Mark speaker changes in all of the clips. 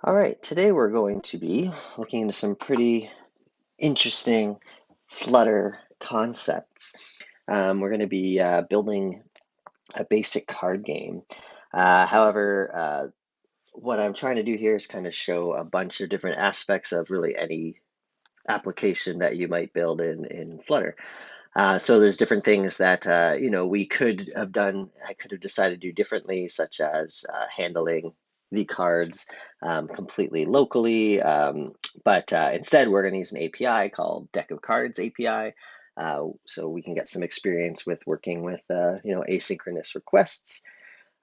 Speaker 1: All right, today we're going to be looking into some pretty interesting Flutter concepts. We're going to be building a basic card game. However, what I'm trying to do here is kind of show a bunch of different aspects of really any application that you might build in Flutter. So there's different things that we could have done. I could have decided to do differently, such as handling the cards completely locally. But instead, we're going to use an API called Deck of Cards API, so we can get some experience with working with asynchronous requests.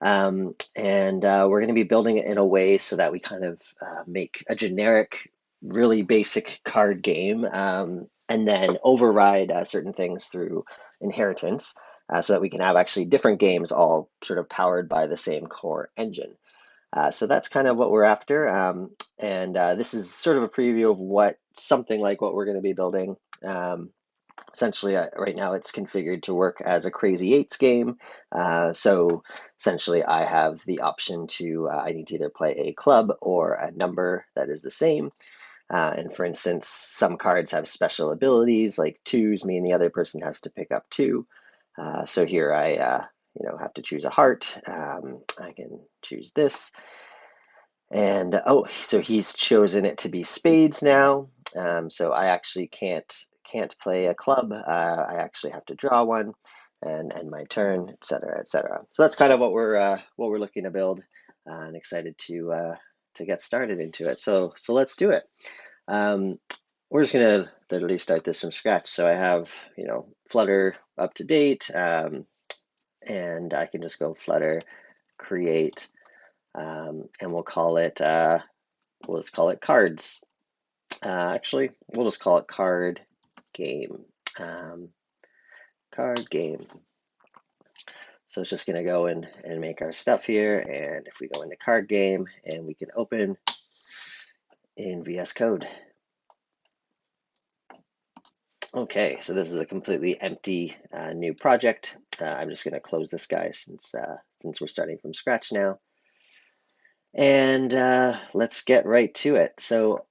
Speaker 1: And we're going to be building it in a way so that we kind of make a generic, really basic card game, and then override certain things through inheritance, so that we can have actually different games all sort of powered by the same core engine. So that's kind of what we're after. And this is sort of a preview of something like what we're going to be building. Essentially, right now it's configured to work as a Crazy Eights game. So essentially, I have the option to, I need to either play a club or a number that is the same. And for instance, some cards have special abilities like twos, meaning the other person has to pick up two. So here I have to choose a heart. I can choose this. And oh, so he's chosen it to be spades now. So I actually can't play a club. I actually have to draw one and end my turn, et cetera, et cetera. So that's kind of what we're looking to build, and excited to get started into it. So let's do it. Um, we're just gonna literally start this from scratch. So I have Flutter up to date, and I can just go Flutter create, and we'll just call it cards. Actually, we'll just call it card game. Um, Card game. So it's just going to go and make our stuff here. And if we go into card game and we can open in VS Code. Okay, so this is a completely empty new project. I'm just going to close this guy since we're starting from scratch now. And let's get right to it. So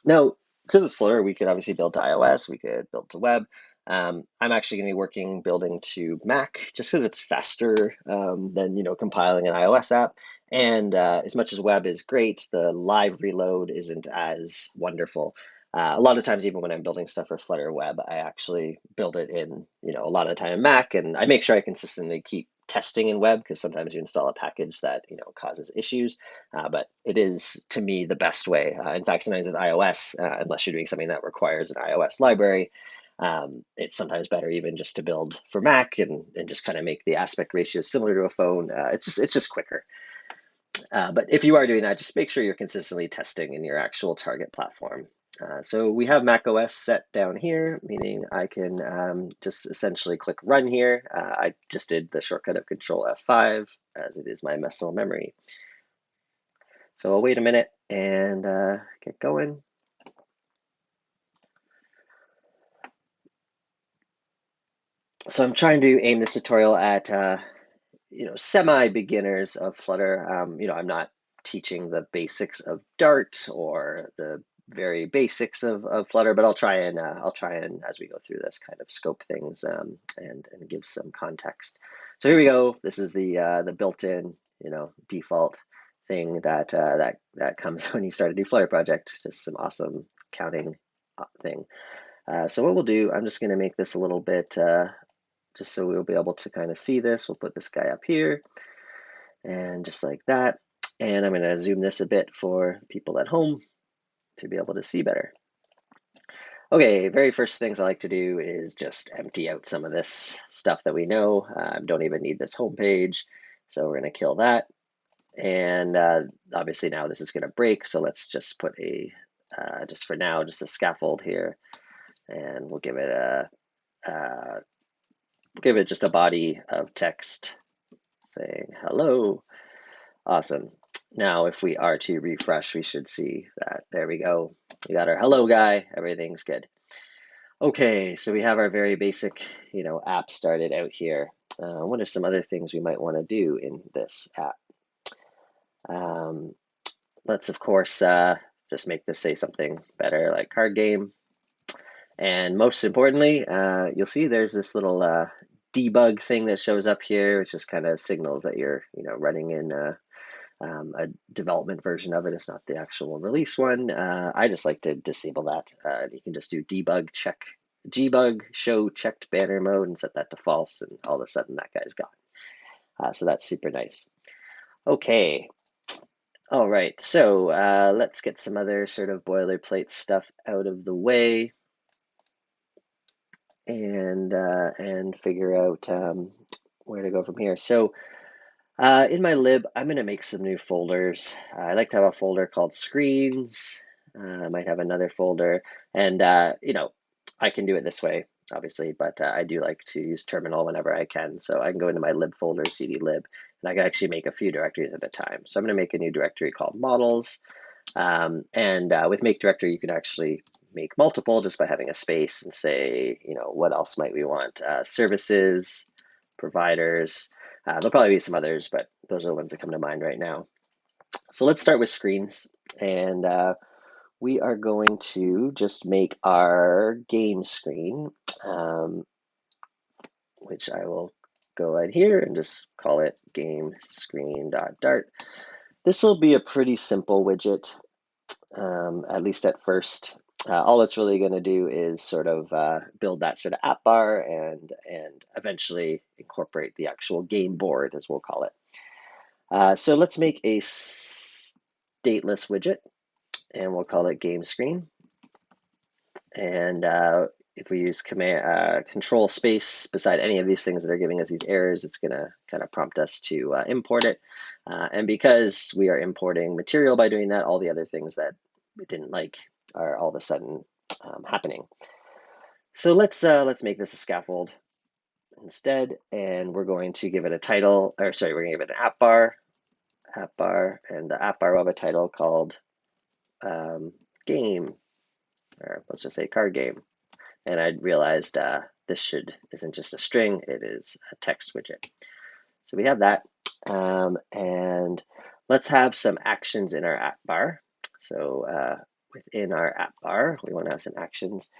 Speaker 1: now, because it's Flutter, we could obviously build to iOS, we could build to web. I'm actually going to be building to Mac, just because it's faster than compiling an iOS app. And as much as web is great, the live reload isn't as wonderful. A lot of times, even when I'm building stuff for Flutter Web, I actually build it in, a lot of the time in Mac, and I make sure I consistently keep testing in web, because sometimes you install a package that causes issues, but it is, to me, the best way. In fact, sometimes with iOS, unless you're doing something that requires an iOS library, it's sometimes better even just to build for Mac and just kind of make the aspect ratios similar to a phone. It's just quicker. But if you are doing that, just make sure you're consistently testing in your actual target platform. So we have Mac OS set down here, meaning I can just essentially click run here. I just did the shortcut of Control F5, as it is my muscle memory. So I'll wait a minute and get going. So I'm trying to aim this tutorial at semi-beginners of Flutter. I'm not teaching the basics of Dart or the very basics of Flutter, but I'll try and as we go through this, kind of scope things, and give some context. So here we go. This is the built-in default thing that comes when you start a new Flutter project. Just some awesome counting thing. So what we'll do, I'm just going to make this a little bit, just so we'll be able to kind of see this. We'll put this guy up here, and just like that. And I'm going to zoom this a bit for people at home to be able to see better. Okay, very first things I like to do is just empty out some of this stuff that we know. Don't even need this home page, so we're going to kill that. And obviously now this is going to break, so let's just put just for now, just a scaffold here, and we'll give it just a body of text saying hello. Awesome. Now, if we are to refresh, we should see that. There we go. We got our hello guy. Everything's good. Okay, so we have our very basic, app started out here. What are some other things we might want to do in this app? Um, let's of course just make this say something better like card game. And most importantly, you'll see there's this little debug thing that shows up here, which just kind of signals that you're, running in a development version of it. It's not the actual release one. I just like to disable that. You can just do debug show checked banner mode and set that to false, and all of a sudden that guy's gone. So that's super nice. Okay. All right. So let's get some other sort of boilerplate stuff out of the way and figure out where to go from here. So in my lib, I'm going to make some new folders. I like to have a folder called screens. I might have another folder, and I can do it this way, obviously, but I do like to use terminal whenever I can. So I can go into my lib folder, cd lib, and I can actually make a few directories at a time. So I'm going to make a new directory called models. With make directory, you can actually make multiple just by having a space and say, what else might we want? Services, providers. There'll probably be some others, but those are the ones that come to mind right now. So let's start with screens. And we are going to just make our game screen, which I will go ahead here and just call it game screen.dart. This will be a pretty simple widget. At least at first. All it's really going to do is sort of build that sort of app bar and eventually incorporate the actual game board, as we'll call it. So let's make a stateless widget, and we'll call it game screen. And if we use command control space beside any of these things that are giving us these errors, it's going to kind of prompt us to import it. And because we are importing material by doing that, all the other things that we didn't like are all of a sudden happening. So let's make this a scaffold instead, and we're going to give it a title, or sorry, we're going to give it an app bar, and the app bar will have a title called game, or let's just say card game. And I realized this isn't just a string, it is a text widget. So we have that, and let's have some actions in our app bar. So within our app bar, we want to have some actions,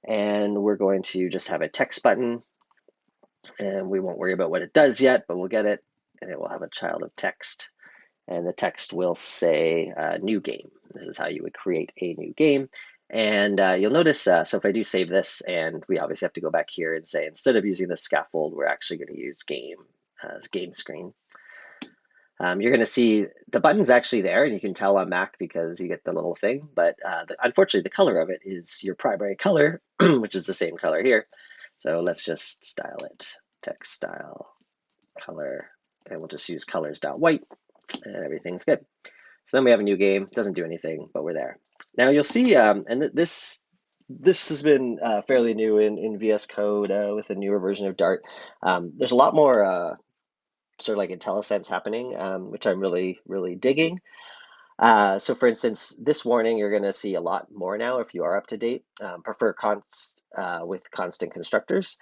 Speaker 1: and we're going to just have a text button, and we won't worry about what it does yet, but we'll get it, and it will have a child of text, and the text will say new game. This is how you would create a new game. And you'll notice, so if I do save this, and we obviously have to go back here and say, instead of using the scaffold, we're actually going to use game as game screen. You're going to see the button's actually there, and you can tell on Mac because you get the little thing, but unfortunately the color of it is your primary color, which is the same color here. So let's just style it, text style, color, and we'll just use colors.white, and everything's good. So then we have a new game. It doesn't do anything, but we're there. Now you'll see, and this has been fairly new in VS Code with a newer version of Dart. There's a lot more sort of like IntelliSense happening, which I'm really, really digging. So for instance, this warning you're going to see a lot more now if you are up to date. Prefer with constant constructors.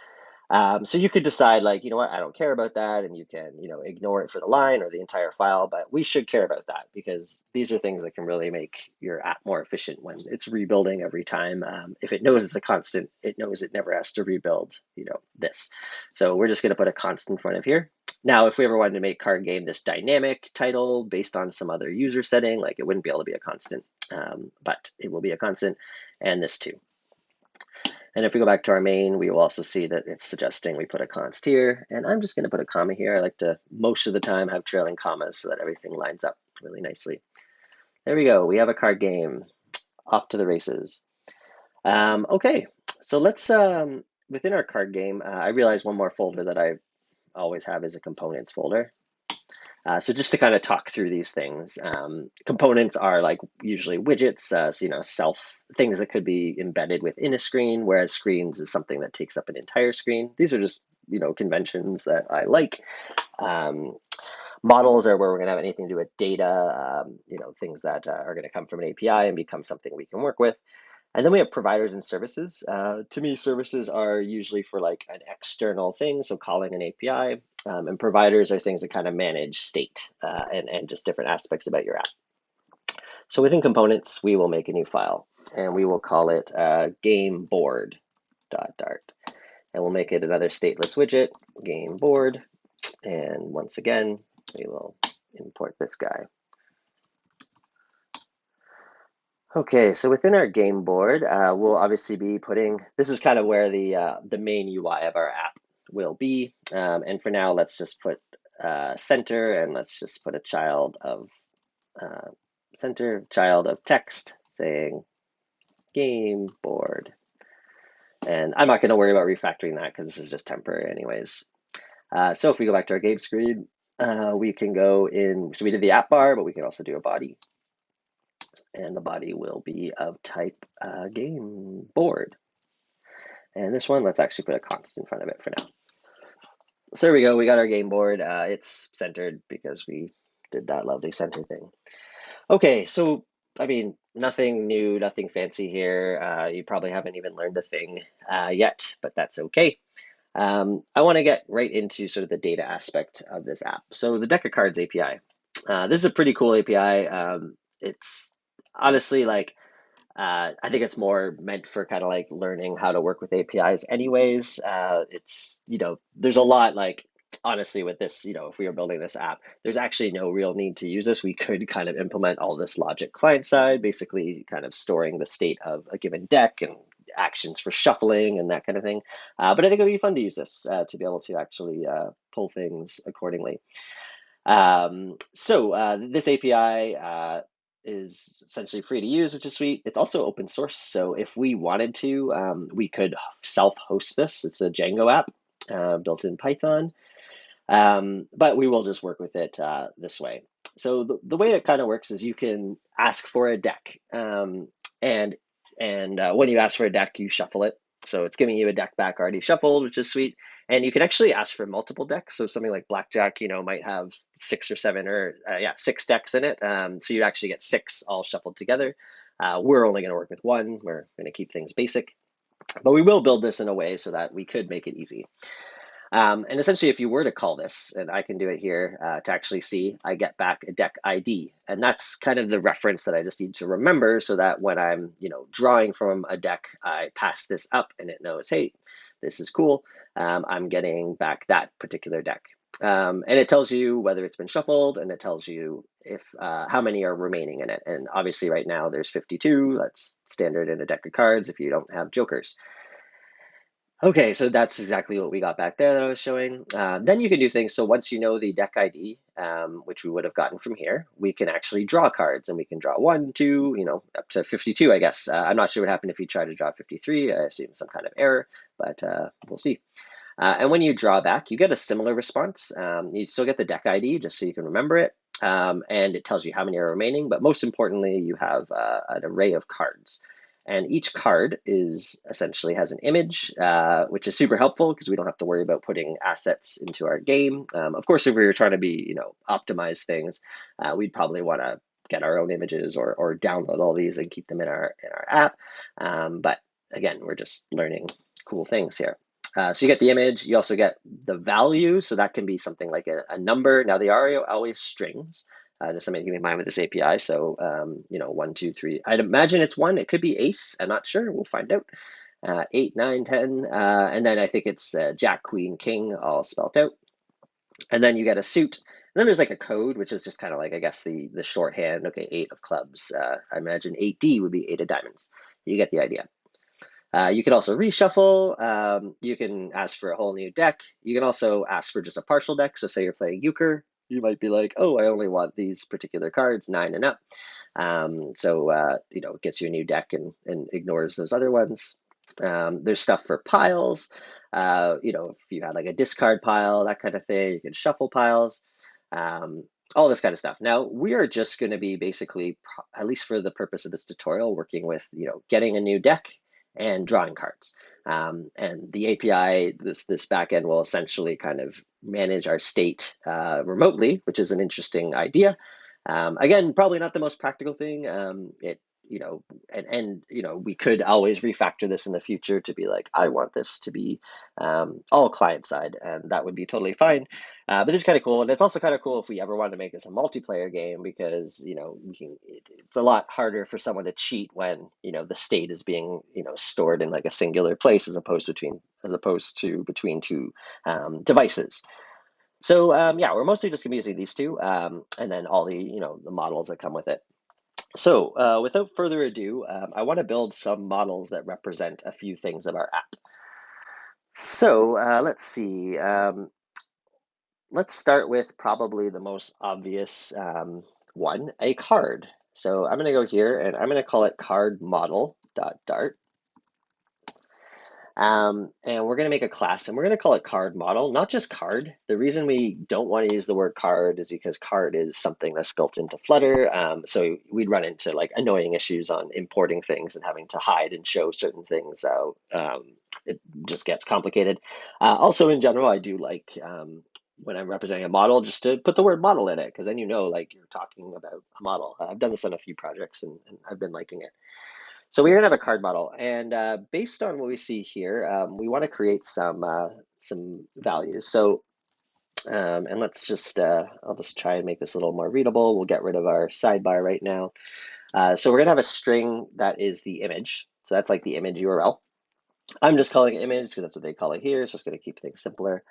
Speaker 1: So you could decide like, you know what, I don't care about that, and you can, ignore it for the line or the entire file, but we should care about that because these are things that can really make your app more efficient when it's rebuilding every time. If it knows it's a constant, it knows it never has to rebuild, this. So we're just going to put a constant in front of here. Now, if we ever wanted to make card game this dynamic title based on some other user setting, like it wouldn't be able to be a constant, but it will be a constant, and this too. And if we go back to our main, we will also see that it's suggesting we put a const here, and I'm just going to put a comma here. I like to, most of the time, have trailing commas so that everything lines up really nicely. There we go. We have a card game. Off to the races. Okay, so let's, within our card game, I realized one more folder that I always have is a components folder. So just to kind of talk through these things, components are like usually widgets, so, things that could be embedded within a screen, whereas screens is something that takes up an entire screen. These are just, conventions that I like. Models are where we're going to have anything to do with data, things that are going to come from an API and become something we can work with. And then we have providers and services. To me, services are usually for like an external thing, so calling an API. And providers are things that kind of manage state and just different aspects about your app. So within components, we will make a new file, and we will call it gameboard.dart. And we'll make it another stateless widget, gameboard. And once again, we will import this guy. Okay, so within our game board, we'll obviously be putting, this is kind of where the main UI of our app will be. And for now, let's just put center, and let's just put a child of text saying game board. And I'm not going to worry about refactoring that because this is just temporary anyways. So if we go back to our game screen, we can go in, so we did the app bar, but we can also do a body. And the body will be of type game board. And this one, let's actually put a const in front of it for now. So there we go, we got our game board. It's centered because we did that lovely center thing. Okay, so I mean, nothing new, nothing fancy here. You probably haven't even learned a thing yet, but that's okay. I want to get right into sort of the data aspect of this app. So the deck of cards API. This is a pretty cool API. It's honestly like, I think it's more meant for kind of like learning how to work with APIs anyways. It's, there's a lot like, honestly, with this, if we were building this app, there's actually no real need to use this. We could kind of implement all this logic client side, basically kind of storing the state of a given deck and actions for shuffling and that kind of thing. But I think it'd be fun to use this to be able to actually pull things accordingly. This API is essentially free to use, which is sweet. It's also open source. So if we wanted to, we could self-host this. It's a Django app built in Python, but we will just work with it this way. So the way it kind of works is you can ask for a deck, and when you ask for a deck, you shuffle it. So it's giving you a deck back already shuffled, which is sweet. And you can actually ask for multiple decks. So something like blackjack, might have 6 or 7 or 6 decks in it. So you'd actually get 6 all shuffled together. We're only going to work with one. We're going to keep things basic, but we will build this in a way so that we could make it easy. And essentially, if you were to call this, and I can do it here to actually see, I get back a deck ID. And that's kind of the reference that I just need to remember so that when I'm, drawing from a deck, I pass this up and it knows, hey, this is cool. I'm getting back that particular deck. And it tells you whether it's been shuffled, and it tells you if how many are remaining in it. And obviously right now there's 52. That's standard in a deck of cards if you don't have jokers. Okay, so that's exactly what we got back there that I was showing. Then you can do things. So once you know the deck ID, which we would have gotten from here, we can actually draw cards, and we can draw 1, 2, up to 52, I guess. I'm not sure what happened if you try to draw 53. I assume some kind of error, but we'll see. And when you draw back, you get a similar response. You still get the deck ID just so you can remember it. And it tells you how many are remaining, but most importantly, you have an array of cards. And each card is essentially has an image, which is super helpful because we don't have to worry about putting assets into our game. Of course, if we were trying to be, optimize things, we'd probably want to get our own images or download all these and keep them in our app. But again, we're just learning cool things here. So you get the image, you also get the value. So that can be something like a number. Now they are always strings. Just something to keep in mind with this API. So, 1, 2, 3. I'd imagine it's 1. It could be ace. I'm not sure. We'll find out. 8, 9, 10. And then I think it's Jack, Queen, King, all spelt out. And then you get a suit. And then there's like a code, which is just kind of like, I guess, the shorthand. Okay, 8 of clubs. I imagine 8D would be 8 of diamonds. You get the idea. You can also reshuffle. You can ask for a whole new deck. You can also ask for just a partial deck. So say you're playing euchre, you might be like, oh, I only want these particular cards, 9 and up. It gets you a new deck and ignores those other ones. There's stuff for piles. If you had like a discard pile, that kind of thing, you can shuffle piles. All this kind of stuff. Now, we are just going to be basically, at least for the purpose of this tutorial, working with, getting a new deck and drawing cards. And the API, this backend will essentially kind of manage our state remotely, which is an interesting idea. Again, probably not the most practical thing. we could always refactor this in the future to be like, I want this to be all client side, and that would be totally fine. But this is kind of cool, and it's also kind of cool if we ever wanted to make this a multiplayer game, because it's a lot harder for someone to cheat when the state is being stored in like a singular place as opposed to between two devices. So yeah, we're mostly just gonna be using these two, and then all the models that come with it. So without further ado, I want to build some models that represent a few things of our app. So let's see. Let's start with probably the most obvious one, a card. So I'm going to go here and I'm going to call it card model.dart. And we're going to make a class and we're going to call it card model, not just card. The reason we don't want to use the word card is because card is something that's built into Flutter. So we'd run into like annoying issues on importing things and having to hide and show certain things. So it just gets complicated. Also, in general, I do like when I'm representing a model just to put the word model in it, because then like you're talking about a model. I've done this on a few projects and I've been liking it. So we're gonna have a card model, and based on what we see here, we want to create some values. So and let's just I'll just try and make this a little more readable. We'll get rid of our sidebar right now. So we're gonna have a string that is the image. So that's like the image URL. I'm just calling it image because that's what they call it here. It's just going to keep things simpler.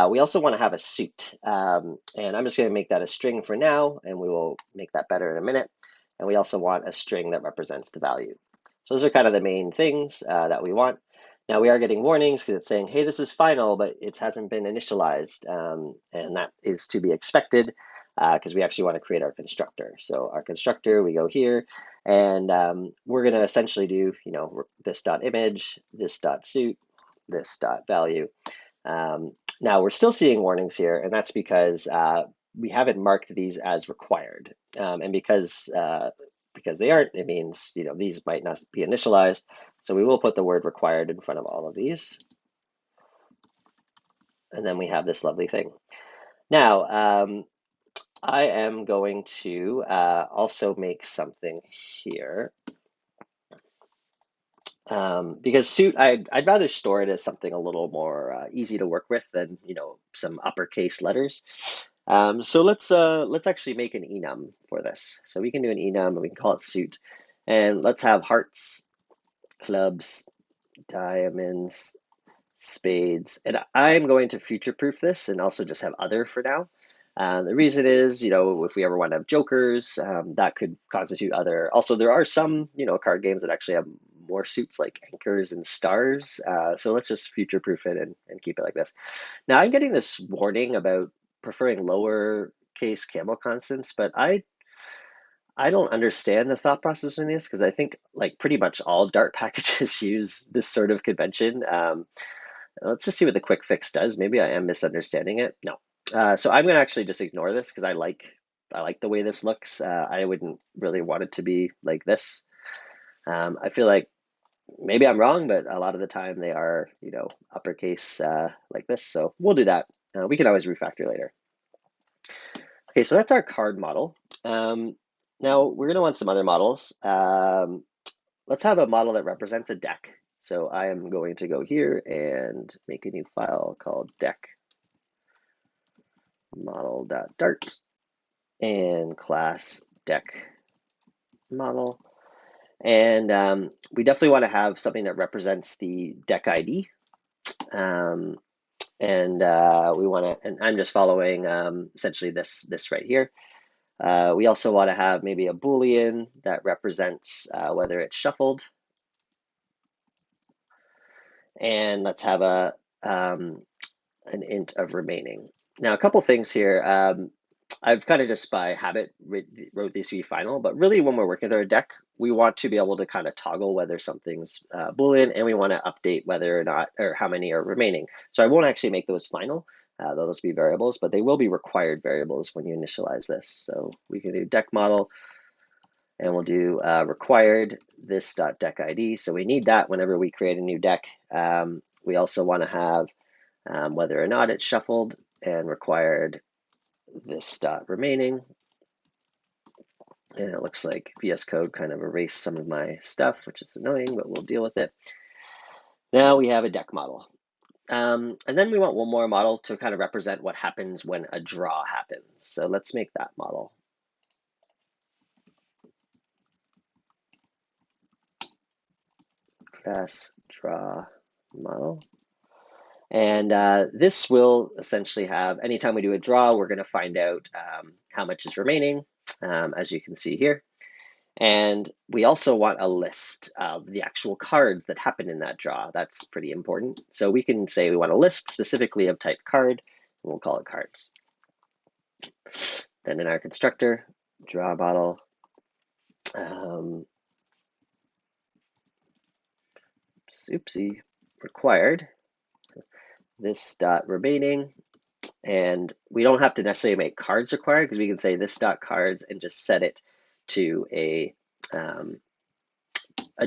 Speaker 1: We also want to have a suit, and I'm just going to make that a string for now, and we will make that better in a minute. And we also want a string that represents the value. So those are kind of the main things that we want. Now we are getting warnings because it's saying, hey, this is final, but it hasn't been initialized, and that is to be expected because we actually want to create our constructor. So our constructor, we go here, and we're going to essentially do, this dot image, this dot suit, this dot value. Now we're still seeing warnings here, and that's because we haven't marked these as required, and because they aren't, it means these might not be initialized. So we will put the word required in front of all of these, and then we have this lovely thing. Now I am going to also make something here. Because suit, I'd rather store it as something a little more easy to work with than some uppercase letters. So let's actually make an enum for this. So we can do an enum and we can call it suit, and let's have hearts, clubs, diamonds, spades, and I'm going to future-proof this and also just have other for now. The reason is, if we ever want to have jokers, that could constitute other. Also, there are some, card games that actually have more suits like anchors and stars. So let's just future-proof it and keep it like this. Now, I'm getting this warning about preferring lower case camel constants, but I don't understand the thought process in this because I think like pretty much all Dart packages use this sort of convention. Let's just see what the quick fix does. Maybe I am misunderstanding it. No. So I'm going to actually just ignore this because I like the way this looks. I wouldn't really want it to be like this. I feel like maybe I'm wrong, but a lot of the time they are, uppercase like this. So we'll do that. We can always refactor later. Okay, so that's our card model. Now we're going to want some other models. Let's have a model that represents a deck. So I am going to go here and make a new file called deck model.dart and class deck model. And we definitely want to have something that represents the deck ID. And we want to, and I'm just following essentially this right here. We also want to have maybe a Boolean that represents whether it's shuffled. And let's have an int of remaining. Now, a couple things here. I've kind of just by habit wrote these to be final, but really when we're working with our deck, we want to be able to kind of toggle whether something's Boolean, and we want to update whether or not, or how many are remaining. So I won't actually make those final. Those be variables, but they will be required variables when you initialize this. So we can do deck model, and we'll do required this dot deck ID. So we need that whenever we create a new deck. We also want to have whether or not it's shuffled, and required this dot remaining. And it looks like VS Code kind of erased some of my stuff, which is annoying, but we'll deal with it. Now we have a deck model. And then we want one more model to kind of represent what happens when a draw happens. So let's make that model. Class draw model. And this will essentially have, anytime we do a draw, we're going to find out how much is remaining, as you can see here. And we also want a list of the actual cards that happen in that draw. That's pretty important. So we can say we want a list specifically of type card, and we'll call it cards. Then in our constructor, draw model, oopsie, required, this dot remaining. And we don't have to necessarily make cards required because we can say this dot cards and just set it to a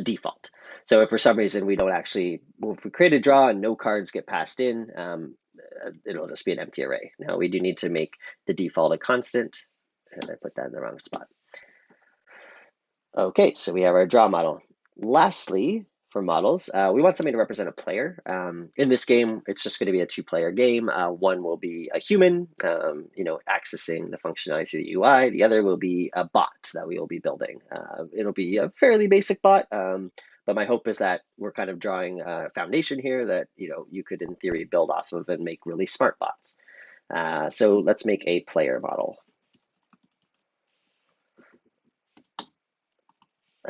Speaker 1: default. So if for some reason we don't actually, well, if we create a draw and no cards get passed in, it'll just be an empty array. Now we do need to make the default a constant, and I put that in the wrong spot. Okay, so we have our draw model. Lastly, for models, we want something to represent a player. In this game, it's just going to be a two-player game. One will be a human, accessing the functionality through the UI. The other will be a bot that we will be building. It'll be a fairly basic bot, but my hope is that we're kind of drawing a foundation here that you could, in theory, build off of and make really smart bots. So let's make a player model.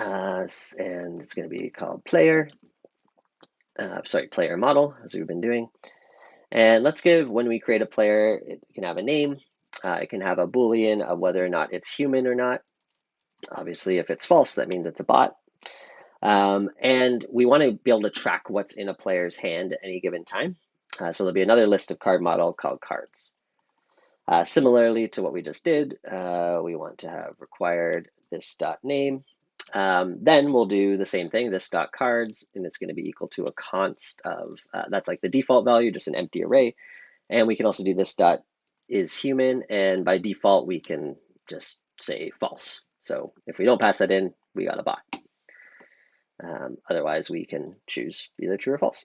Speaker 1: And it's going to be called player. Player model, as we've been doing. And let's give, when we create a player, it can have a name. It can have a Boolean of whether or not it's human or not. Obviously, if it's false, that means it's a bot. And we want to be able to track what's in a player's hand at any given time. So there'll be another list of card model called cards. Similarly to what we just did, we want to have required this dot name. Then we'll do the same thing, this dot cards, and it's going to be equal to a const of, that's like the default value, just an empty array. And we can also do this dot is human, and by default, we can just say false. So if we don't pass that in, we got a bot. Otherwise, we can choose either true or false.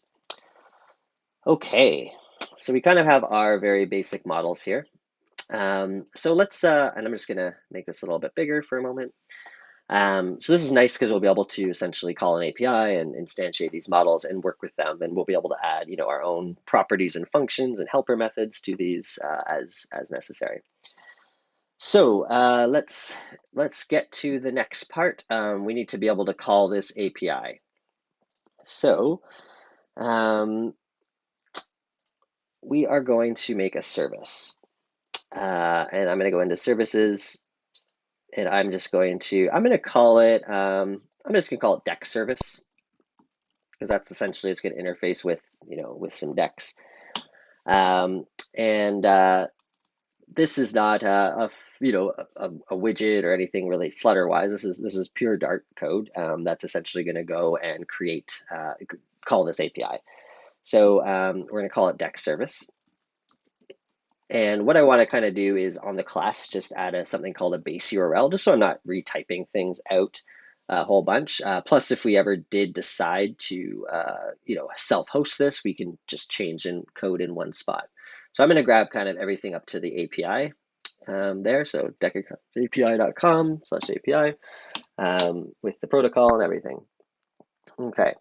Speaker 1: Okay, so we kind of have our very basic models here. So let's, and I'm just gonna make this a little bit bigger for a moment. So this is nice because we'll be able to essentially call an API and instantiate these models and work with them, and we'll be able to add, our own properties and functions and helper methods to these as necessary. So let's get to the next part. We need to be able to call this API. So we are going to make a service, and I'm going to go into services. And I'm going to call it, I'm just going to call it deck service, because that's essentially, it's going to interface with, with some decks. This is not a widget or anything really Flutter wise. This is pure Dart code that's essentially going to go and call this API. So we're going to call it deck service. And what I want to kind of do is on the class, just add something called a base URL, just so I'm not retyping things out a whole bunch. Plus, if we ever did decide to, self-host this, we can just change in code in one spot. So I'm going to grab kind of everything up to the API there. So deckapi.com/API with the protocol and everything. Okay.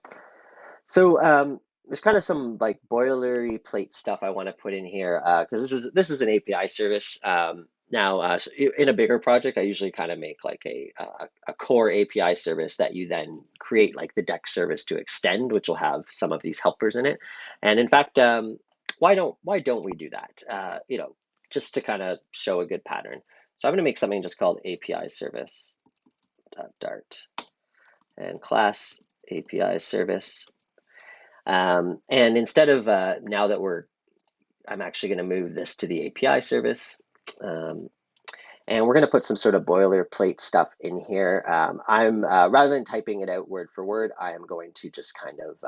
Speaker 1: So there's kind of some like boilerplate stuff I want to put in here because this is an API service. Now, in a bigger project, I usually kind of make like a core API service that you then create like the deck service to extend, which will have some of these helpers in it. And in fact, why don't we do that? Just to kind of show a good pattern. So I'm going to make something just called API service.dart and class API service. And instead of now that I'm actually going to move this to the API service. And we're going to put some sort of boilerplate stuff in here. I'm rather than typing it out word for word, I am going to just kind of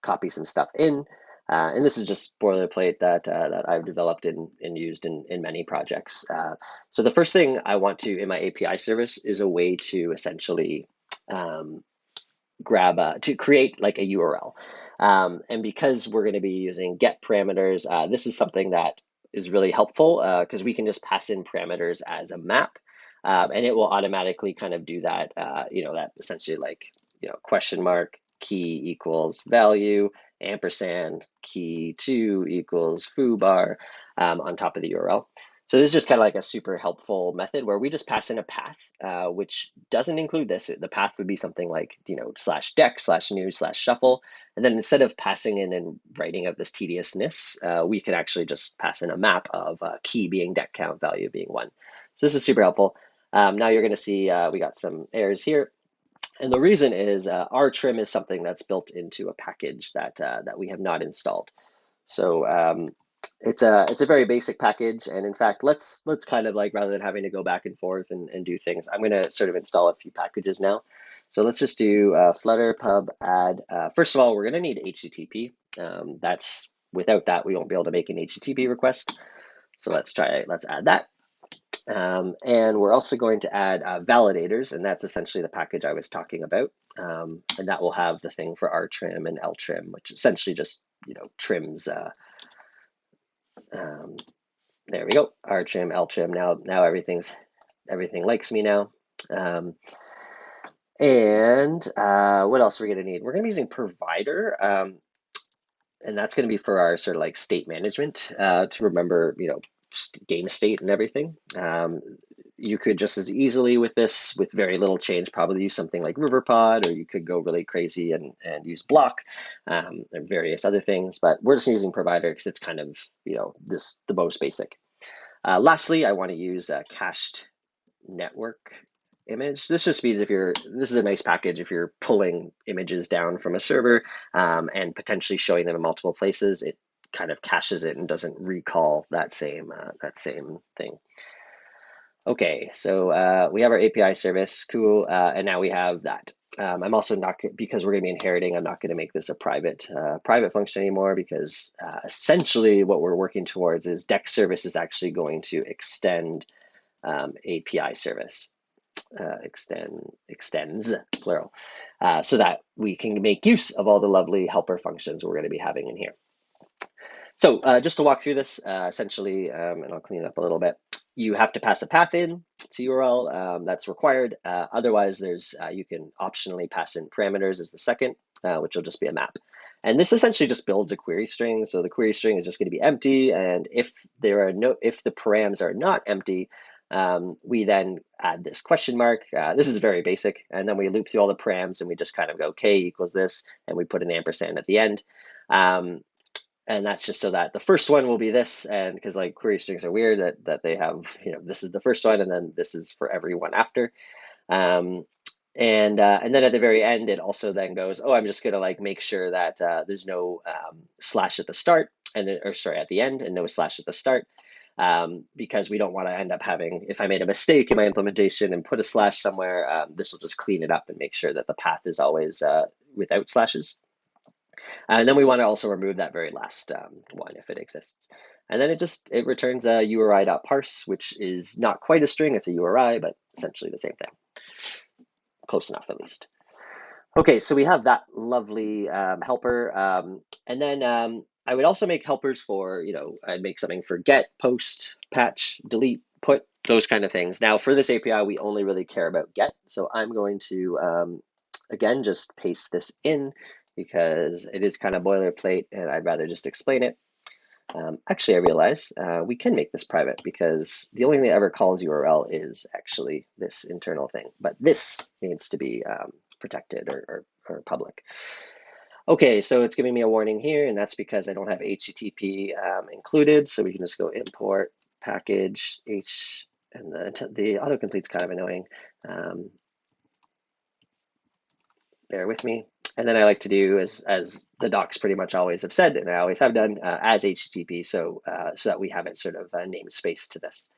Speaker 1: copy some stuff in. And this is just boilerplate that I've developed and used in many projects. So the first thing I want to in my API service is a way to essentially um, to create like a URL. And because we're going to be using get parameters, this is something that is really helpful because we can just pass in parameters as a map, and it will automatically kind of do that. That essentially like question mark key equals value ampersand key 2 equals foo bar on top of the URL. So this is just kind of like a super helpful method where we just pass in a path, which doesn't include this. The path would be something like, slash deck, slash new, slash shuffle. And then instead of passing in and writing out this tediousness, we can actually just pass in a map of key being deck count, value being 1. So this is super helpful. Now you're going to see we got some errors here. And the reason is our trim is something that's built into a package that we have not installed. So it's a very basic package, and in fact, let's kind of like rather than having to go back and forth and do things, I'm going to sort of install a few packages now. So let's just do Flutter pub add. First of all, we're going to need HTTP. That's without that we won't be able to make an HTTP request. So let's add that. And we're also going to add validators, and that's essentially the package I was talking about. And that will have the thing for rtrim and ltrim, which essentially just trims. There we go. rtrim, ltrim. Now everything likes me now. And what else are we going to need? We're going to be using provider, and that's going to be for our sort of like state management to remember, game state and everything. You could just as easily with this, with very little change, probably use something like Riverpod, or you could go really crazy and use Block and various other things. But we're just using provider because it's kind of, this the most basic. Lastly, I want to use a cached network image. This just means this is a nice package if you're pulling images down from a server and potentially showing them in multiple places. It kind of caches it and doesn't recall that same thing. Okay, so we have our API service, cool, and now we have that. I'm also not, because we're going to be inheriting, I'm not going to make this a private function anymore because essentially what we're working towards is deck service is actually going to extend API service, extends, plural, so that we can make use of all the lovely helper functions we're going to be having in here. So just to walk through this, essentially, and I'll clean it up a little bit, you have to pass a path in to URL. That's required. Otherwise, you can optionally pass in parameters as the second, which will just be a map. And this essentially just builds a query string. So the query string is just going to be empty. And if the params are not empty, we then add this question mark. This is very basic. And then we loop through all the params and we just kind of go k equals this, and we put an ampersand at the end. And that's just so that the first one will be this, and because like query strings are weird that they have, this is the first one, and then this is for everyone after. And then at the very end, it also then goes, oh, I'm just gonna like make sure that there's no slash at the start, at the end, and no slash at the start, because we don't want to end up having, if I made a mistake in my implementation and put a slash somewhere, this will just clean it up and make sure that the path is always without slashes. And then we want to also remove that very last one if it exists. And then it returns a URI.parse, which is not quite a string, it's a URI, but essentially the same thing. Close enough, at least. Okay, so we have that lovely helper. And then I would also make helpers for, I'd make something for get, post, patch, delete, put, those kind of things. Now, for this API, we only really care about get. So I'm going to, again, just paste this in because it is kind of boilerplate and I'd rather just explain it. Actually, I realize we can make this private because the only thing that ever calls URL is actually this internal thing, but this needs to be protected or public. Okay, so it's giving me a warning here, and that's because I don't have HTTP included, so we can just go import package H, and the autocomplete's kind of annoying. Bear with me. And then I like to do, as the docs pretty much always have said, and I always have done, as HTTP, so that we have it sort of namespace to this.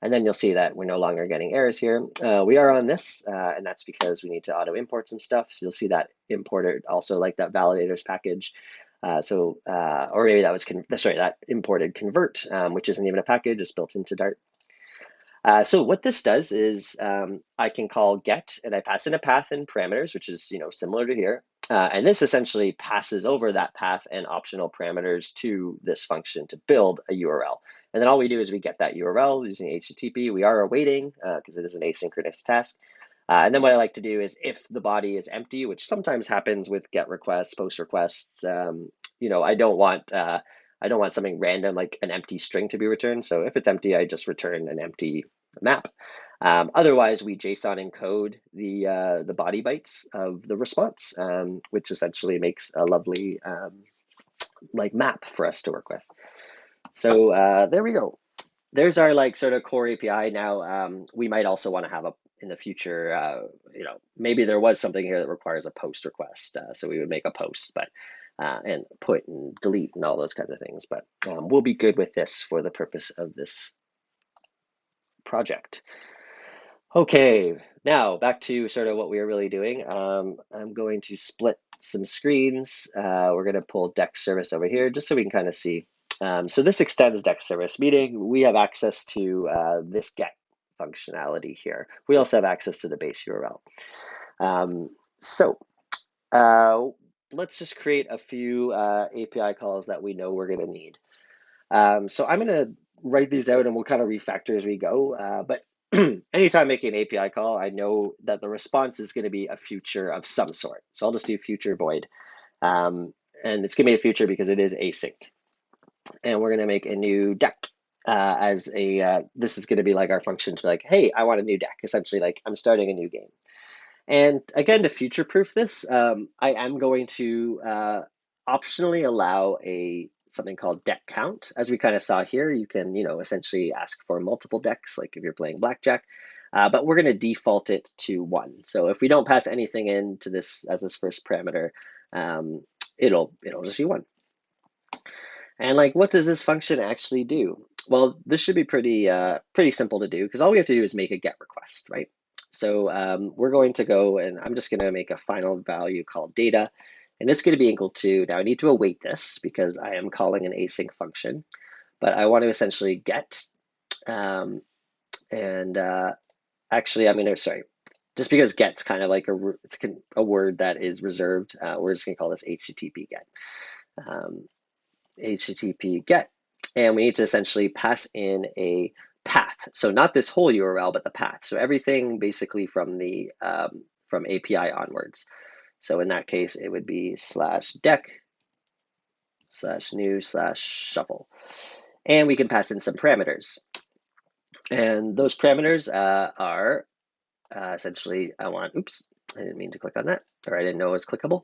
Speaker 1: And then you'll see that we're no longer getting errors here. We are on this, and that's because we need to auto import some stuff. So you'll see that imported also like that validators package. Or maybe that was, that imported convert, which isn't even a package, it's built into Dart. So what this does is I can call get, and I pass in a path and parameters, which is similar to here. And this essentially passes over that path and optional parameters to this function to build a URL. And then all we do is we get that URL using HTTP. We are awaiting because it is an asynchronous task. And then what I like to do is if the body is empty, which sometimes happens with GET requests, POST requests, I don't want something random like an empty string to be returned. So if it's empty, I just return an empty map. Otherwise, we JSON encode the body bytes of the response, which essentially makes a lovely like map for us to work with. So there we go. There's our sort of core API. Now we might also want to have in the future, maybe there was something here that requires a post request. So we would make a post, but and put and delete and all those kinds of things. But we'll be good with this for the purpose of this project. Okay, now back to sort of what we are really doing. I'm going to split some screens. We're going to pull deck service over here just so we can kind of see. So this extends deck service, meaning we have access to this get functionality here. We also have access to the base URL. Let's just create a few API calls that we know we're going to need. So I'm going to write these out and we'll kind of refactor as we go. But anytime making an API call, I know that the response is going to be a future of some sort. So I'll just do future void. And it's going to be a future because it is async. And we're going to make a new deck this is going to be like our function to be like, hey, I want a new deck. Essentially, like I'm starting a new game. And again, to future-proof this, I am going to optionally allow something called deck count. As we kind of saw here, you can essentially ask for multiple decks, like if you're playing blackjack. But we're going to default it to 1. So if we don't pass anything into this as this first parameter, it'll just be 1. And what does this function actually do? Well, this should be pretty simple to do because all we have to do is make a GET request, right? So we're going to go and I'm just going to make a final value called data. And it's going to be equal to, now I need to await this because I am calling an async function, but I want to essentially get, actually, I'm going to, sorry, just because get's kind of like a word that is reserved, we're just going to call this HTTP get. HTTP get, and we need to essentially pass in a path. So not this whole URL, but the path. So everything basically from the from API onwards. So in that case, it would be /deck/new/shuffle. And we can pass in some parameters. And those parameters are essentially, oops, I didn't mean to click on that, or I didn't know it was clickable,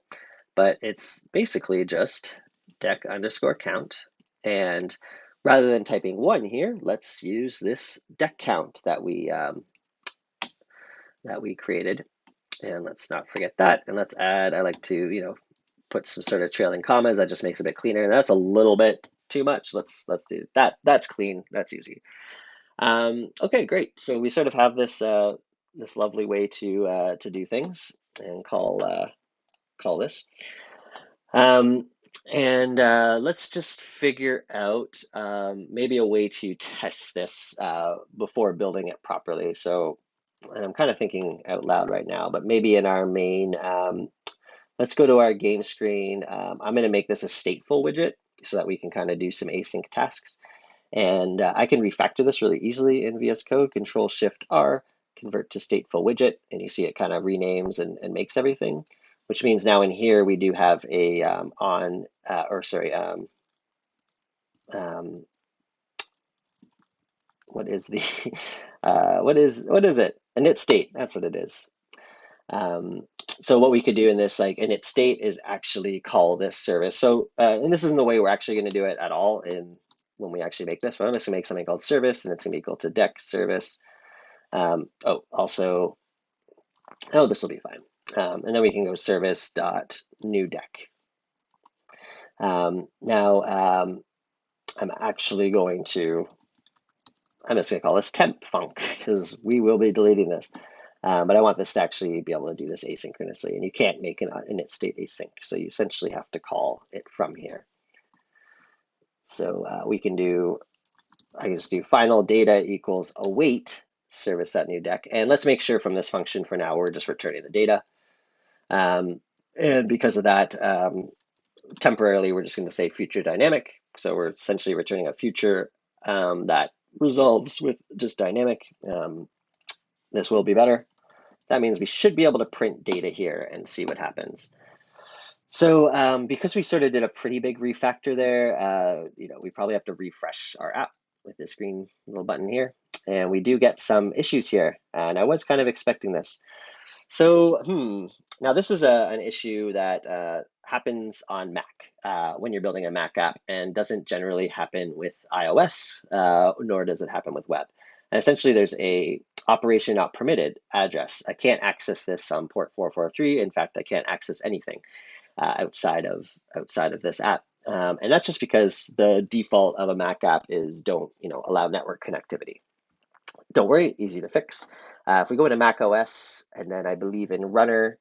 Speaker 1: but it's basically just deck_count. And rather than typing 1 here, let's use this deck count that we created. And let's not forget that. And let's add, I like to, put some sort of trailing commas. That just makes it a bit cleaner. And that's a little bit too much. Let's do that. That's clean. That's easy. Okay, great. So we sort of have this this lovely way to do things and call this. Let's just figure out maybe a way to test this before building it properly. So, and I'm kind of thinking out loud right now, but maybe in our main, let's go to our game screen. I'm going to make this a stateful widget so that we can kind of do some async tasks. And I can refactor this really easily in VS Code, Control-Shift-R, convert to stateful widget, and you see it kind of renames and makes everything, which means now in here we do have a what is the what is it? A init state, that's what it is. So what we could do in this init state is actually call this service. So and this isn't the way we're actually going to do it at all when we actually make this, but I'm just gonna make something called service, and it's gonna be equal to deck service. Also, this will be fine. And then we can go service dot new deck. Now I'm actually I'm just gonna call this temp func because we will be deleting this. But I want this to actually be able to do this asynchronously, and you can't make an init state async, so you essentially have to call it from here. So we can do, I can just do final data equals await service.newDeck, and let's make sure from this function for now we're just returning the data. And because of that, temporarily we're just going to say future dynamic. So we're essentially returning a future that resolves with just dynamic. This will be better. That means we should be able to print data here and see what happens. So because we sort of did a pretty big refactor there, we probably have to refresh our app with this green little button here. And we do get some issues here. And I was kind of expecting this. So now this is an issue that happens on Mac when you're building a Mac app, and doesn't generally happen with iOS, nor does it happen with web. And essentially there's a operation not permitted address. I can't access this on port 443. In fact, I can't access anything outside of this app. And that's just because the default of a Mac app is don't allow network connectivity. Don't worry, easy to fix. If we go into Mac OS, and then I believe in runner,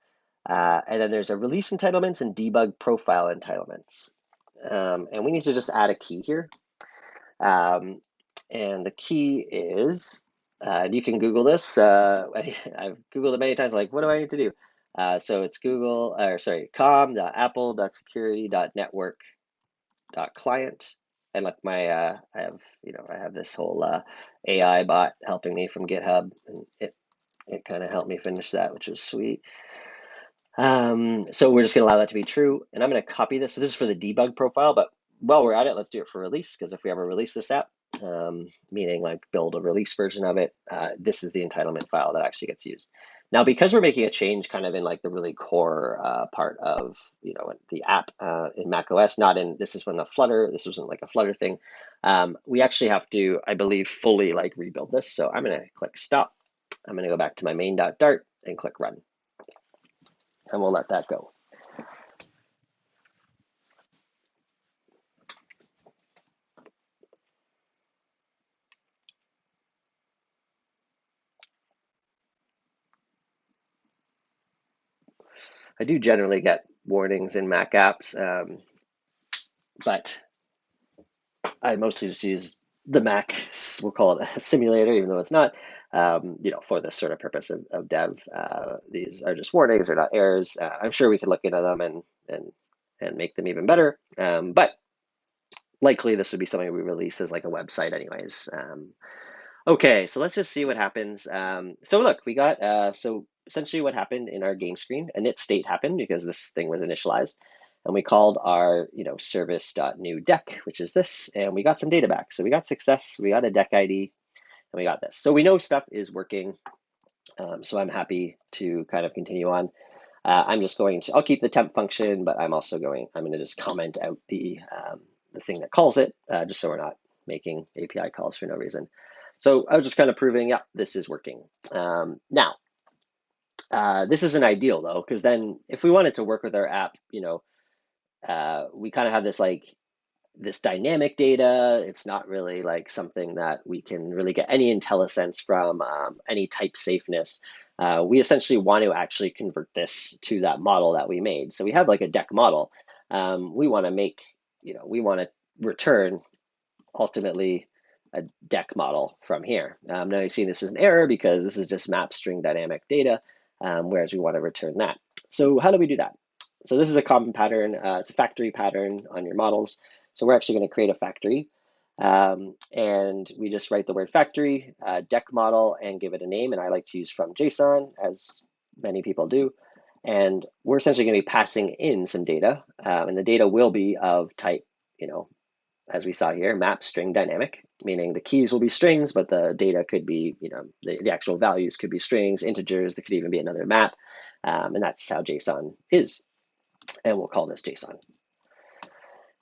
Speaker 1: and then there's a release entitlements and debug profile entitlements. And we need to just add a key here. And the key is, and you can Google this. I've Googled it many times, like, what do I need to do? So it's com.apple.security.network.client. And like I have this whole AI bot helping me from GitHub, and it kind of helped me finish that, which was sweet. So we're just going to allow that to be true, and I'm going to copy this. So this is for the debug profile, but while we're at it, let's do it for release, because if we ever release this app, meaning like build a release version of it, this is the entitlement file that actually gets used. Now, because we're making a change kind of in like the really core part of the app in Mac OS, not in, this wasn't like a Flutter thing. We actually have to, I believe, fully like rebuild this. So I'm going to click stop. I'm going to go back to my main.dart and click run. And we'll let that go. I do generally get warnings in Mac apps, but I mostly just use the Mac, we'll call it a simulator, even though it's not, for this sort of purpose of dev. These are just warnings, they're not errors. I'm sure we could look into them and make them even better, but likely this would be something we release as like a website anyways. Okay, so let's just see what happens. So look, we got, so essentially what happened in our game screen, a init state happened because this thing was initialized. And we called our, service.newDeck, which is this, and we got some data back. So we got success, we got a deck ID, and we got this. So we know stuff is working. So I'm happy to kind of continue on. I'm just going to, I'll keep the temp function, but I'm going to just comment out the thing that calls it, just so we're not making API calls for no reason. So I was just kind of proving, yeah, this is working. Now, this isn't ideal though, because then if we wanted to work with our app, we kind of have this dynamic data. It's not really like something that we can really get any IntelliSense from, any type safeness. We essentially want to actually convert this to that model that we made. So we have like a deck model. We want to return ultimately a deck model from here. Now you see this is an error because this is just map string dynamic data, whereas we want to return that. So how do we do that? So this is a common pattern. It's a factory pattern on your models. So we're actually going to create a factory, and we just write the word factory, deck model, and give it a name. And I like to use from JSON, as many people do. And we're essentially going to be passing in some data, and the data will be of type, as we saw here, map string dynamic, meaning the keys will be strings, but the data could be, the actual values could be strings, integers, there could even be another map. And that's how JSON is. And we'll call this JSON.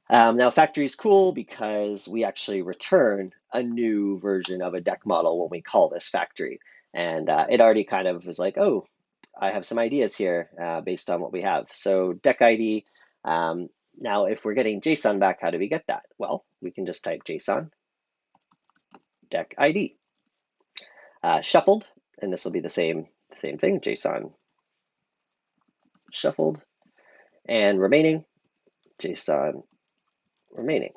Speaker 1: Now factory is cool because we actually return a new version of a deck model when we call this factory. And it already kind of was like, oh, I have some ideas here based on what we have. So deck ID, now, if we're getting JSON back, how do we get that? Well, we can just type JSON deck ID. Shuffled, and this will be the same same thing, JSON shuffled, and remaining, JSON remaining.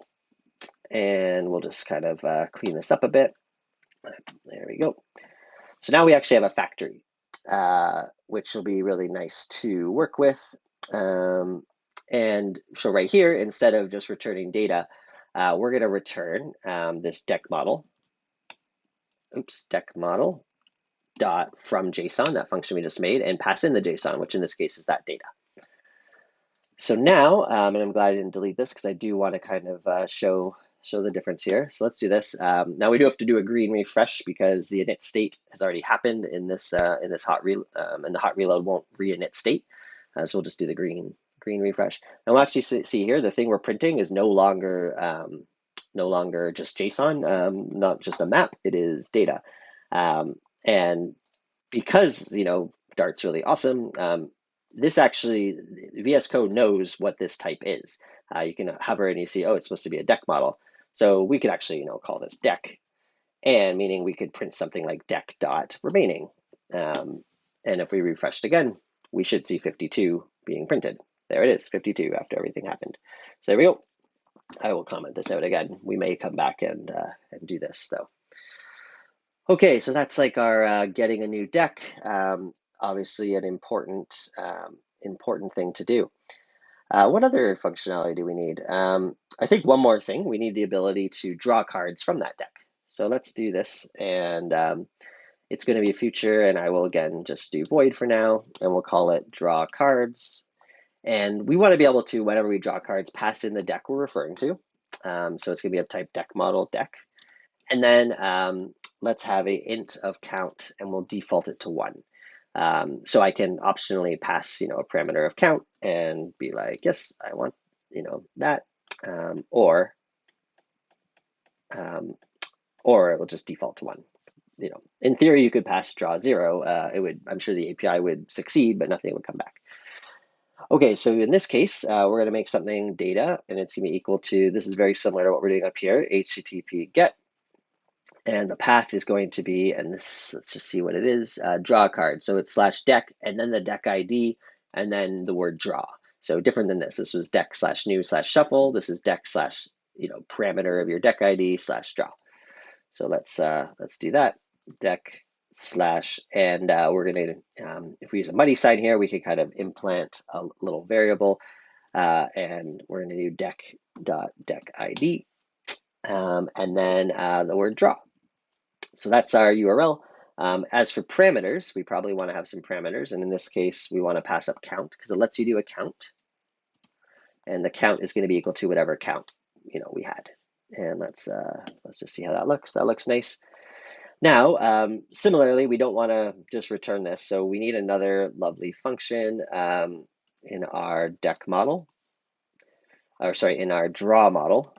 Speaker 1: And we'll just kind of clean this up a bit. There we go. So now we actually have a factory, which will be really nice to work with. And so right here, instead of just returning data, we're going to return this deck model. Oops, deck model dot from JSON, that function we just made, and pass in the JSON, which in this case is that data. So now, and I'm glad I didn't delete this because I do want to kind of show the difference here. So let's do this. Now we do have to do a green refresh because the init state has already happened in this hot reload, and the hot reload won't re-init state. So we'll just do the green refresh. And we'll actually see here the thing we're printing is no longer just JSON, not just a map. It is data, and because Dart's really awesome. This actually, VS Code knows what this type is. You can hover and you see, oh, it's supposed to be a deck model. So we could actually, call this deck, and meaning we could print something like deck dot remaining. And if we refreshed again, we should see 52 being printed. There it is, 52 after everything happened. So there we go. I will comment this out again. We may come back and do this though. Okay, so that's like our getting a new deck. Obviously an important thing to do. What other functionality do we need? I think one more thing, we need the ability to draw cards from that deck. So let's do this, and it's going to be a feature, and I will again just do void for now, and we'll call it draw cards. And we want to be able to, whenever we draw cards, pass in the deck we're referring to. So it's going to be of type deck model deck. And then let's have a int of count, and we'll default it to 1. So I can optionally pass, a parameter of count and be like, yes, I want, that, or it will just default to 1. In theory, you could pass draw 0. I'm sure the API would succeed, but nothing would come back. Okay, so in this case, we're going to make something data, and it's going to be equal to, this is very similar to what we're doing up here, HTTP get. And the path is going to be, and this, let's just see what it is, draw card. So it's /deck, and then the deck ID, and then the word draw. So different than this. This was deck /new/shuffle. This is deck / parameter of your deck ID /draw. So let's do that. Deck / and we're going to, if we use a money sign here, we can kind of implant a little variable, and we're going to do deck.deck ID, and then the word draw. So that's our URL. As for parameters, we probably want to have some parameters. And in this case, we want to pass up count because it lets you do a count. And the count is going to be equal to whatever count we had. And let's just see how that looks. That looks nice. Now, similarly, we don't want to just return this. So we need another lovely function in our deck model, or sorry, in our draw model.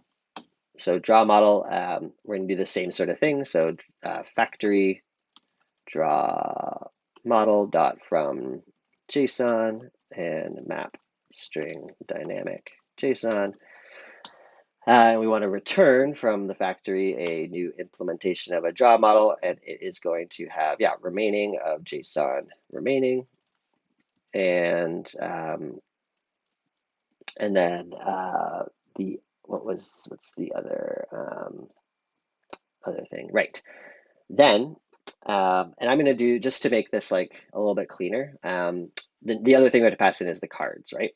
Speaker 1: So draw model, we're going to do the same sort of thing. So factory draw model dot from JSON and map string dynamic JSON. And we want to return from the factory a new implementation of a draw model, and it is going to have, remaining of JSON remaining, and then what's the other thing? Right. Then, and I'm going to do, just to make this like a little bit cleaner, the other thing we have to pass in is the cards, right?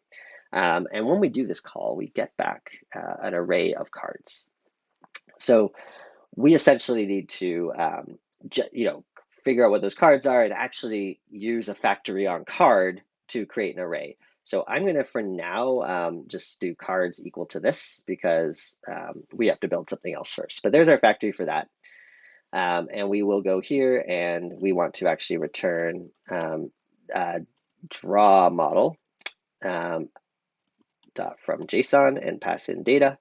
Speaker 1: And when we do this call, we get back an array of cards. So we essentially need to, figure out what those cards are and actually use a factory on card to create an array. So I'm going to, for now, just do cards equal to this because we have to build something else first. But there's our factory for that. And we will go here and we want to actually return draw model dot from JSON and pass in data.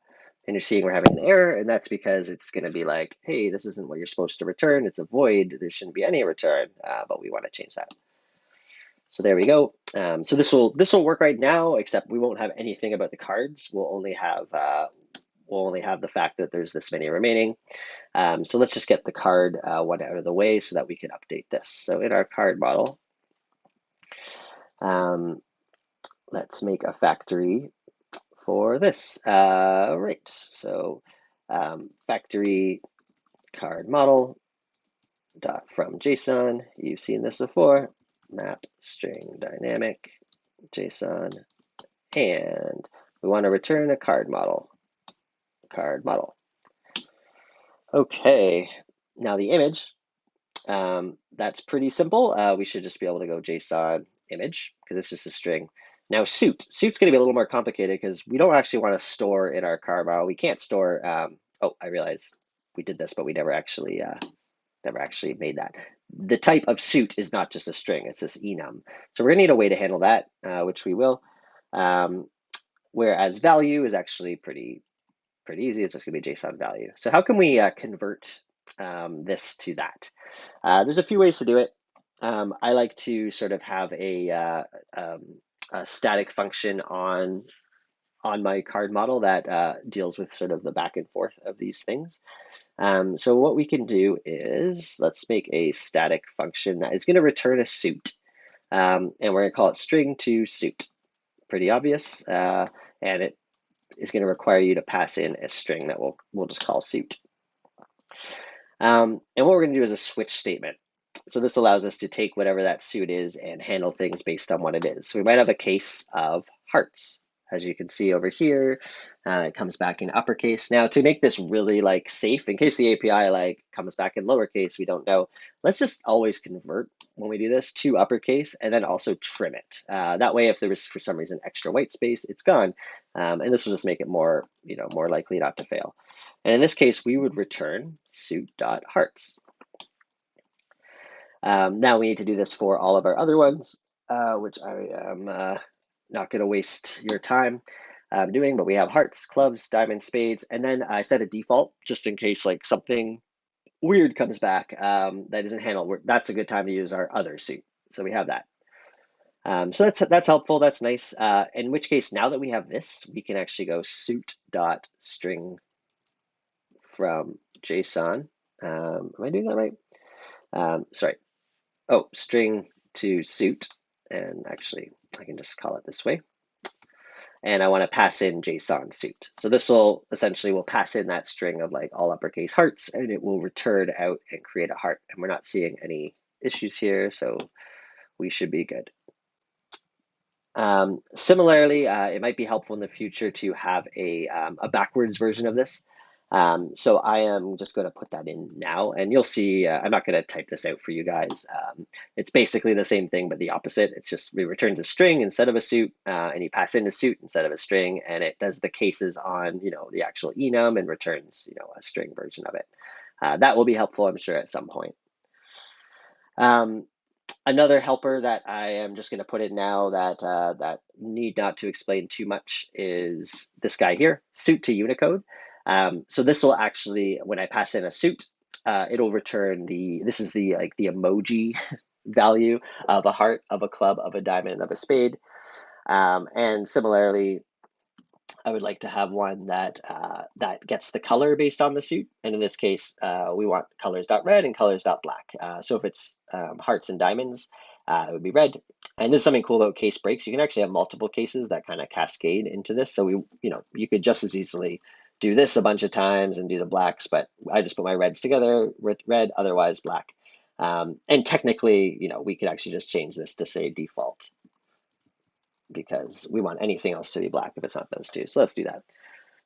Speaker 1: And you're seeing we're having an error, and that's because it's going to be like, hey, this isn't what you're supposed to return. It's a void. There shouldn't be any return, but we want to change that. So there we go. So this will work right now, except we won't have anything about the cards. We'll only have the fact that there's this many remaining. So let's just get the card one out of the way so that we can update this. So in our card model, Let's make a factory for this. Right, so factory card model dot from JSON. You've seen this before. Map string dynamic JSON, and we want to return a card model. Card model. Okay, now the image. That's pretty simple. We should just be able to go JSON image because it's just a string. Now suit. Suit's going to be a little more complicated because we don't actually want to store in our card model. We can't store. Oh, I realized we did this, but we never actually made that. The type of suit is not just a string; it's this enum. So we're going to need a way to handle that, which we will. Whereas value is actually pretty easy. It's just going to be JSON value. So how can we convert this to that? There's a few ways to do it. I like to sort of have a static function on my card model that deals with sort of the back and forth of these things. So what we can do is let's make a static function that is going to return a suit, and we're going to call it string to suit. Pretty obvious, and it is going to require you to pass in a string that we'll just call suit. And what we're going to do is a switch statement. So this allows us to take whatever that suit is and handle things based on what it is. So we might have a case of hearts. As you can see over here, it comes back in uppercase. Now to make this really like safe, in case the API like comes back in lowercase, we don't know, let's just always convert when we do this to uppercase and then also trim it. That way, if there was for some reason extra white space, it's gone. And this will just make it more, more likely not to fail. And in this case, we would return suit.hearts. Now we need to do this for all of our other ones, which I am not going to waste your time doing, but we have hearts, clubs, diamonds, spades, and then I set a default just in case like something weird comes back that isn't handled. That's a good time to use our other suit. So we have that. So that's helpful. That's nice. In which case, now that we have this, we can actually go suit.string from JSON. Am I doing that right? Sorry. Oh, string to suit. And actually, I can just call it this way. And I want to pass in JSON suit. So this will essentially will pass in that string of like all uppercase hearts, and it will return out and create a heart. And we're not seeing any issues here, so we should be good. Similarly, it might be helpful in the future to have a backwards version of this. So I am just going to put that in now, and you'll see, I'm not going to type this out for you guys. It's basically the same thing, but the opposite. It's just it returns a string instead of a suit, and you pass in a suit instead of a string, and it does the cases on, the actual enum and returns, a string version of it. That will be helpful, I'm sure, at some point. Another helper that I am just going to put in now that need not to explain too much is this guy here, suit to Unicode. So this will actually, when I pass in a suit, it'll return this is the emoji value of a heart, of a club, of a diamond, and of a spade. And similarly, I would like to have one that gets the color based on the suit. And in this case, we want colors.red and colors.black. So if it's hearts and diamonds, it would be red. And this is something cool about case breaks. You can actually have multiple cases that kind of cascade into this. So you could just as easily do this a bunch of times and do the blacks, but I just put my reds together with red, otherwise black. And technically, we could actually just change this to say default, because we want anything else to be black if it's not those two. So let's do that.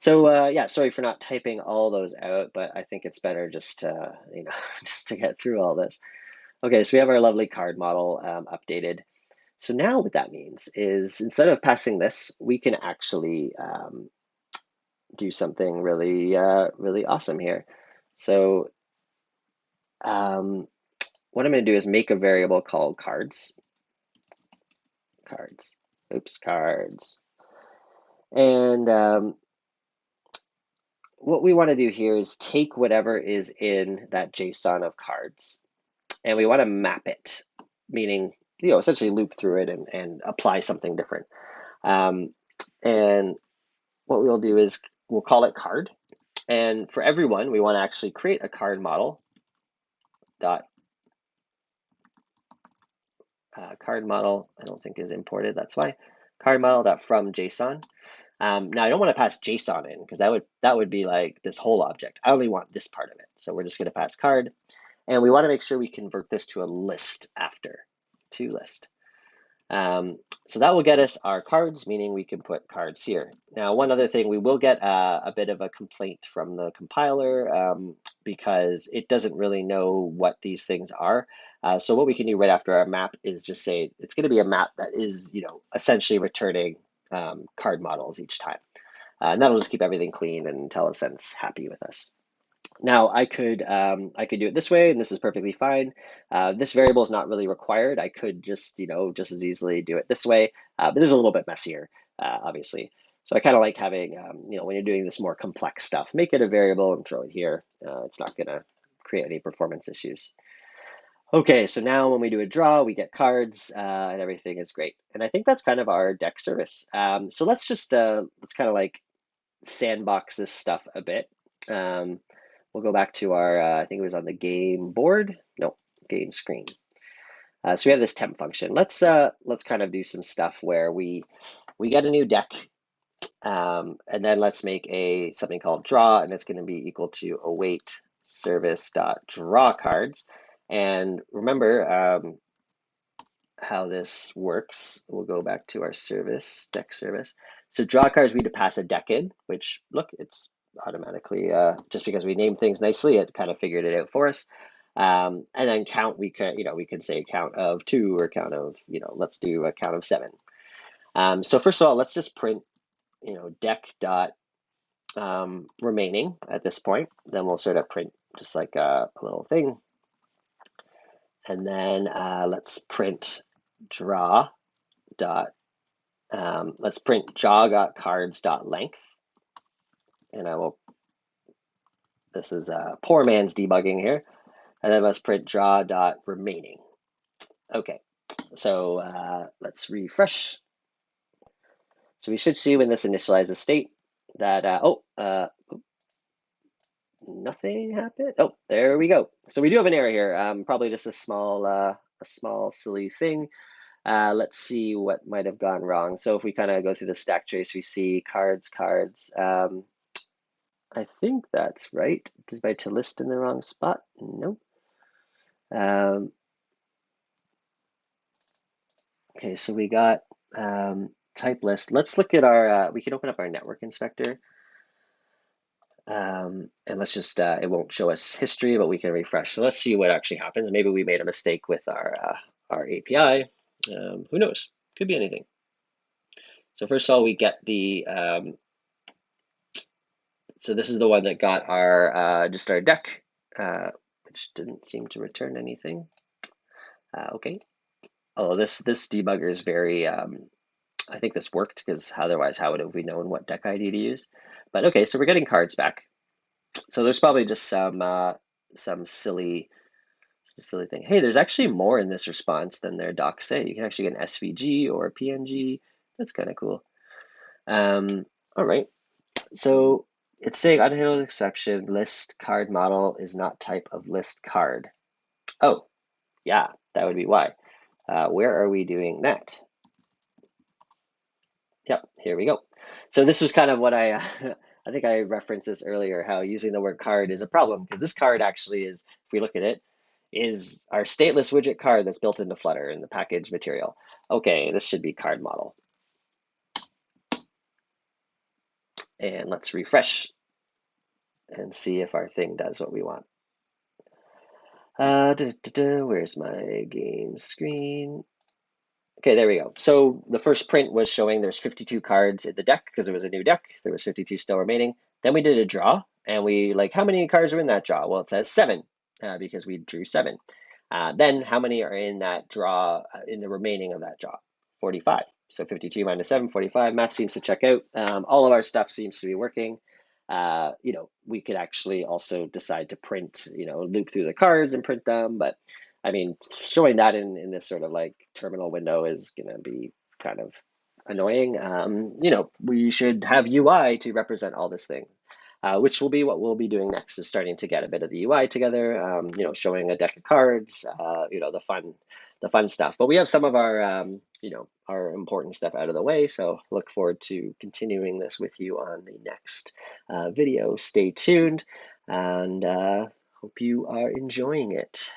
Speaker 1: So yeah, sorry for not typing all those out, but I think it's better just to, just to get through all this. Okay, so we have our lovely card model updated. So now what that means is instead of passing this, we can actually do something really, really awesome here. So what I'm going to do is make a variable called cards. Cards. And what we want to do here is take whatever is in that JSON of cards, and we want to map it, meaning, essentially loop through it and apply something different. And what we'll do is we'll call it card. And for everyone, we want to actually create a card model dot card model, I don't think is imported. That's why card model.from JSON. Now I don't want to pass JSON in because that would be like this whole object. I only want this part of it. So we're just going to pass card, and we want to make sure we convert this to a list after, to list. So that will get us our cards, meaning we can put cards here. Now, one other thing, we will get a bit of a complaint from the compiler because it doesn't really know what these things are. So what we can do right after our map is just say it's going to be a map that is, essentially returning card models each time. And that'll just keep everything clean and IntelliSense happy with us. Now I could do it this way, and this is perfectly fine. This variable is not really required. I could just just as easily do it this way, but this is a little bit messier, obviously. So I kind of like having when you're doing this more complex stuff, make it a variable and throw it here. It's not going to create any performance issues. Okay, so now when we do a draw, we get cards and everything is great. And I think that's kind of our deck service. So let's just let's kind of like sandbox this stuff a bit. We'll go back to our, I think it was on the game board. No, game screen. So we have this temp function. Let's kind of do some stuff where we get a new deck, and then let's make something called draw, and it's going to be equal to await service dot draw cards. And remember how this works. We'll go back to our service, deck service. So draw cards, we need to pass a deck in, which look, it's automatically, just because we name things nicely, it kind of figured it out for us. And then count, we could say count of 2 or count of, let's do a count of 7. So first of all, let's just print, deck dot remaining at this point. Then we'll sort of print just like a little thing. And then let's print draw dot, let's print draw dot cards dot length. And this is poor man's debugging here. And then let's print draw dot remaining. Okay, so let's refresh. So we should see when this initializes state that, nothing happened. Oh, there we go. So we do have an error here. Probably just a small silly thing. Let's see what might have gone wrong. So if we kind of go through the stack trace, we see cards. I think that's right. Did I to list in the wrong spot? No. Okay, so we got type list. Let's look at our, we can open up our network inspector. And let's just, it won't show us history, but we can refresh. So let's see what actually happens. Maybe we made a mistake with our API. Who knows? Could be anything. So first of all, we get the, so this is the one that got our, just our deck, which didn't seem to return anything. Okay. Oh, this debugger is very, I think this worked because otherwise how would have we known what deck ID to use? But okay, so we're getting cards back. So there's probably just some silly thing. Hey, there's actually more in this response than their docs say. You can actually get an SVG or a PNG. That's kind of cool. All right. So it's saying unhandled exception, list card model is not type of list card. Oh, yeah, that would be why. Where are we doing that? Yep, here we go. So this was kind of what I think I referenced this earlier, how using the word card is a problem, because this card actually is, if we look at it, is our stateless widget card that's built into Flutter in the package material. Okay, this should be card model. And let's refresh and see if our thing does what we want. Where's my game screen? Okay, there we go. So the first print was showing there's 52 cards in the deck because it was a new deck. There was 52 still remaining. Then we did a draw, and we like, how many cards are in that draw? Well, it says 7 because we drew 7. Then how many are in that draw, in the remaining of that draw? 45. So 52 minus 7, 45. Math seems to check out. All of our stuff seems to be working. We could actually also decide to print, loop through the cards and print them. But I mean, showing that in this sort of like terminal window is going to be kind of annoying. We should have UI to represent all this thing. Which will be what we'll be doing next, is starting to get a bit of the UI together, showing a deck of cards, the the fun stuff. But we have some of our, our important stuff out of the way. So look forward to continuing this with you on the next video. Stay tuned and hope you are enjoying it.